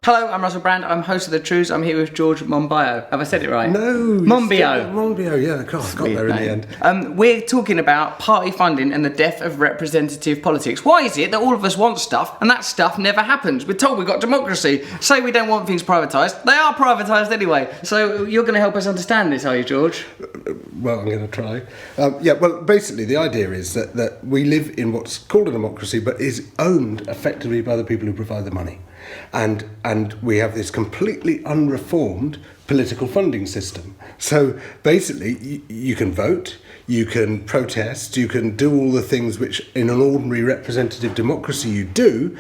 Hello, I'm Russell Brand. I'm host of the Trews. I'm here with George Monbiot. Have I said it right? No. Monbiot. Monbiot, yeah. God, I got there in the end. We're talking about party funding and the death of representative politics. Why is it that all of us want stuff and that stuff never happens? We're told we've got democracy. Say we don't want things privatised. They are privatised anyway. So you're going to help us understand this, are you, George? Well, I'm going to try. Well, basically the idea is that we live in what's called a democracy but is owned effectively by the people who provide the money. And we have this completely unreformed political funding system. So basically, you can vote, you can protest, you can do all the things which in an ordinary representative democracy you do,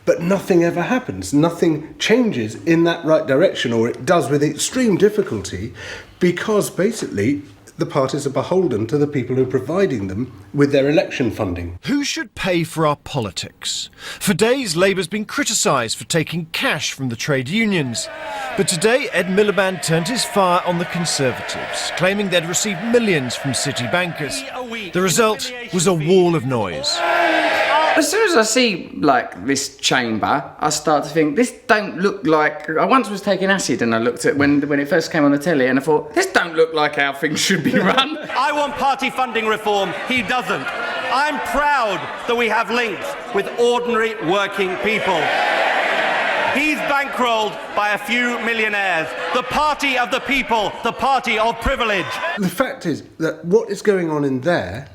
but nothing ever happens. Nothing changes in that right direction, or it does with extreme difficulty, because basically the parties are beholden to the people who are providing them with their election funding. Who should pay for our politics? For days, Labour's been criticised for taking cash from the trade unions. But today, Ed Miliband turned his fire on the Conservatives, claiming they'd received millions from city bankers. The result was a wall of noise. As soon as I see, this chamber, I start to think, this don't look like... I once was taking acid and I looked at when it first came on the telly and I thought, this don't look like how things should be run. I want party funding reform, he doesn't. I'm proud that we have links with ordinary working people. He's bankrolled by a few millionaires. The party of the people, the party of privilege. The fact is that what is going on in there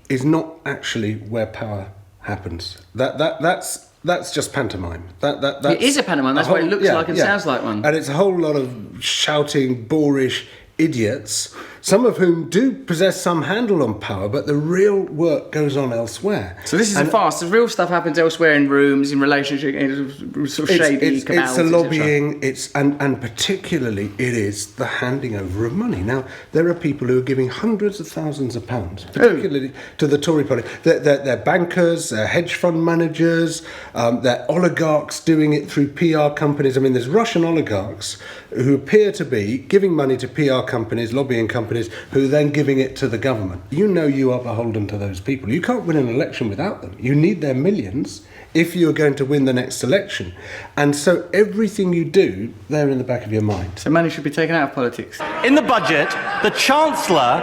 is not actually where power happens. That's just pantomime. That's it is a pantomime. That's what it looks like and sounds like one. And it's a whole lot of shouting, boorish idiots, some of whom do possess some handle on power, but the real work goes on elsewhere. So this is a farce. The real stuff happens elsewhere in rooms, in relationship, in sort of shady cabals. It's the lobbying. And particularly it is the handing over of money. Now there are people who are giving hundreds of thousands of pounds, particularly to the Tory party. They're bankers, they're hedge fund managers, they're oligarchs doing it through PR companies. I mean, there's Russian oligarchs who appear to be giving money to PR companies, lobbying companies, who are then giving it to the government. You know you are beholden to those people. You can't win an election without them. You need their millions if you're going to win the next election. And so everything you do, they're in the back of your mind. So money should be taken out of politics. In the budget, the Chancellor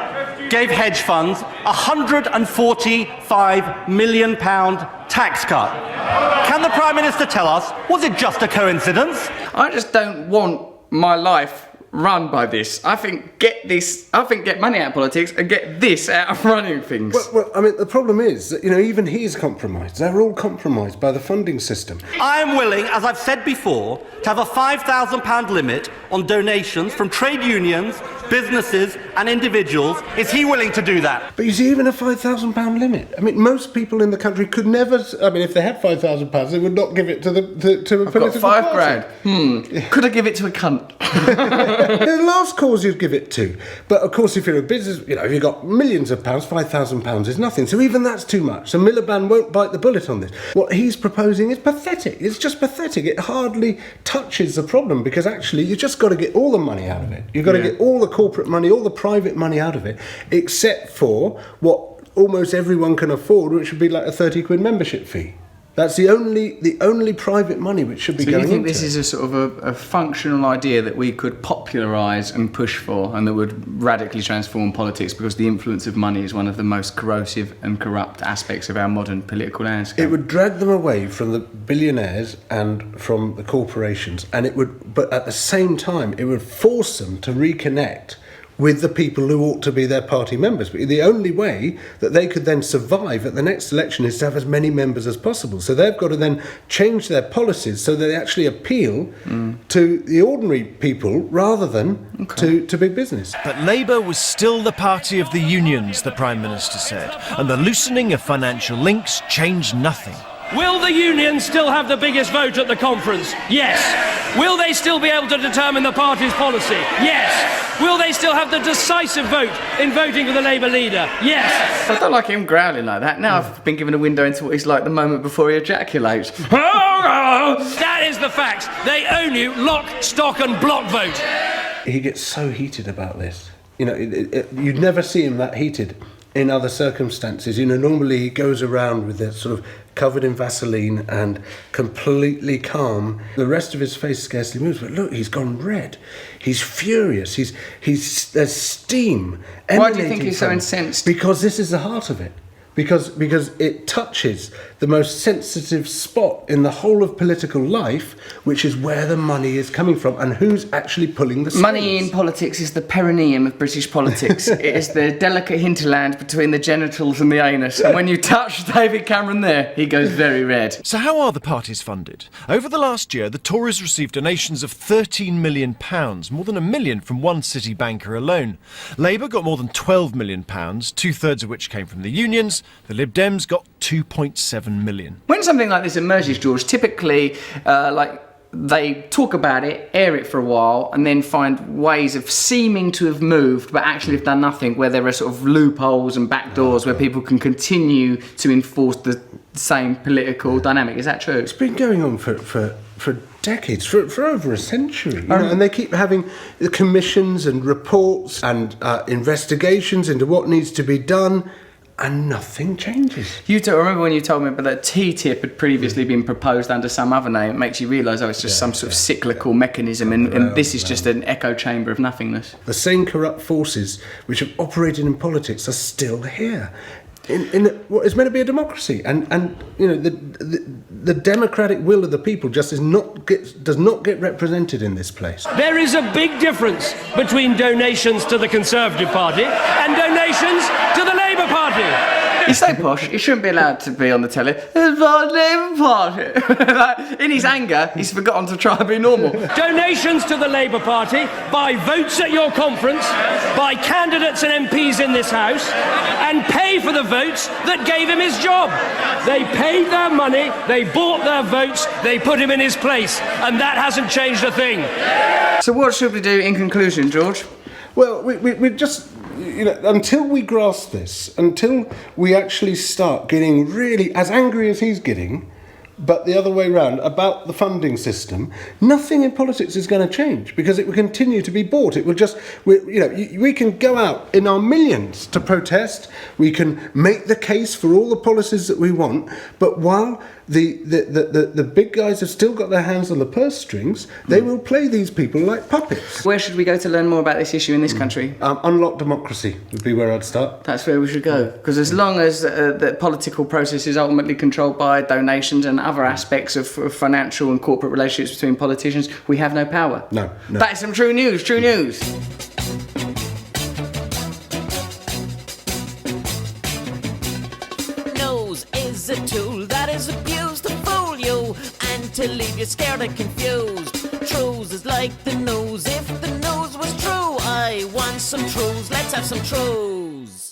gave hedge funds a £145 million tax cut. Can the Prime Minister tell us, was it just a coincidence? I just don't want my life run by this. I think get money out of politics and get this out of running things. Well, I mean, the problem is that, even he's compromised. They're all compromised by the funding system. I am willing, as I've said before, to have a £5,000 limit on donations from trade unions, businesses and individuals. Is he willing to do that? But you see, even a £5,000 limit. I mean, most people in the country could never... I mean, if they had £5,000, they would not give it to a political got party. £5,000. Could I give it to a cunt? The last cause you'd give it to. But of course, if you're a business, if you've got millions of pounds, £5,000 is nothing. So even that's too much. So Miliband won't bite the bullet on this. What he's proposing is pathetic. It's just pathetic. It hardly touches the problem, because actually you've just got to get all the money out of it. You've got to get all the corporate money, all the private money out of it, except for what almost everyone can afford, which would be like a 30 quid membership fee. That's the only private money which should be going into it. So you think this is a sort of a functional idea that we could popularise and push for, and that would radically transform politics, because the influence of money is one of the most corrosive and corrupt aspects of our modern political landscape? It would drag them away from the billionaires and from the corporations, but at the same time, it would force them to reconnect with the people who ought to be their party members. But the only way that they could then survive at the next election is to have as many members as possible. So they've got to then change their policies so that they actually appeal to the ordinary people rather than to big business. But Labour was still the party of the unions, the Prime Minister said, and the loosening of financial links changed nothing. Will the unions still have the biggest vote at the conference? Yes. Will they still be able to determine the party's policy? Yes. Will they still have the decisive vote in voting for the Labour leader? Yes. I don't like him growling like that. Now I've been given a window into what he's like the moment before he ejaculates. That is the facts. They own you, lock, stock and block vote. He gets so heated about this. You'd never see him that heated in other circumstances. You know, normally he goes around with it sort of covered in Vaseline and completely calm. The rest of his face scarcely moves, but look, he's gone red. He's furious. There's steam emanating. Why do you think he's so incensed? Because this is the heart of it. Because it touches the most sensitive spot in the whole of political life, which is where the money is coming from and who's actually pulling the strings. Money in politics is the perineum of British politics. It is the delicate hinterland between the genitals and the anus. And when you touch David Cameron there, he goes very red. So how are the parties funded? Over the last year, the Tories received donations of £13 million, more than £1 million from one city banker alone. Labour got more than £12 million, 2/3 of which came from the unions. The Lib Dems got 2.7 million. When something like this emerges, George, typically, they talk about it, air it for a while, and then find ways of seeming to have moved, but actually have done nothing, where there are sort of loopholes and backdoors where people can continue to enforce the same political dynamic. Is that true? It's been going on for decades, for over a century. You know, and they keep having the commissions and reports and investigations into what needs to be done, and nothing changes. I remember when you told me about that TTIP had previously been proposed under some other name. It makes you realise, it's just some sort of cyclical mechanism, and this is just an echo chamber of nothingness. The same corrupt forces which have operated in politics are still here. In what is meant to be a democracy, and you know, the democratic will of the people just does not get represented in this place. There is a big difference between donations to the Conservative Party and donations to the Labour Party. He's so posh, he shouldn't be allowed to be on the telly. It's my Labour Party. Like, in his anger, he's forgotten to try and be normal. Donations to the Labour Party, by votes at your conference, by candidates and MPs in this House, and pay for the votes that gave him his job. They paid their money, they bought their votes, they put him in his place, and that hasn't changed a thing. So what should we do in conclusion, George? Well, we just, you know, until we grasp this, until we actually start getting really as angry as he's getting, but the other way round, about the funding system, nothing in politics is going to change, because it will continue to be bought. It will just, we can go out in our millions to protest, we can make the case for all the policies that we want, but while the big guys have still got their hands on the purse strings, they will play these people like puppets. Where should we go to learn more about this issue in this country? Unlock democracy would be where I'd start. That's where we should go, because as long as the political process is ultimately controlled by donations and other aspects of financial and corporate relationships between politicians, we have no power. No. That is some true news, true news. Nose is a tool that is abused to fool you and to leave you scared and confused. Trews is like the nose. If the nose was true, I want some Trews. Let's have some Trews.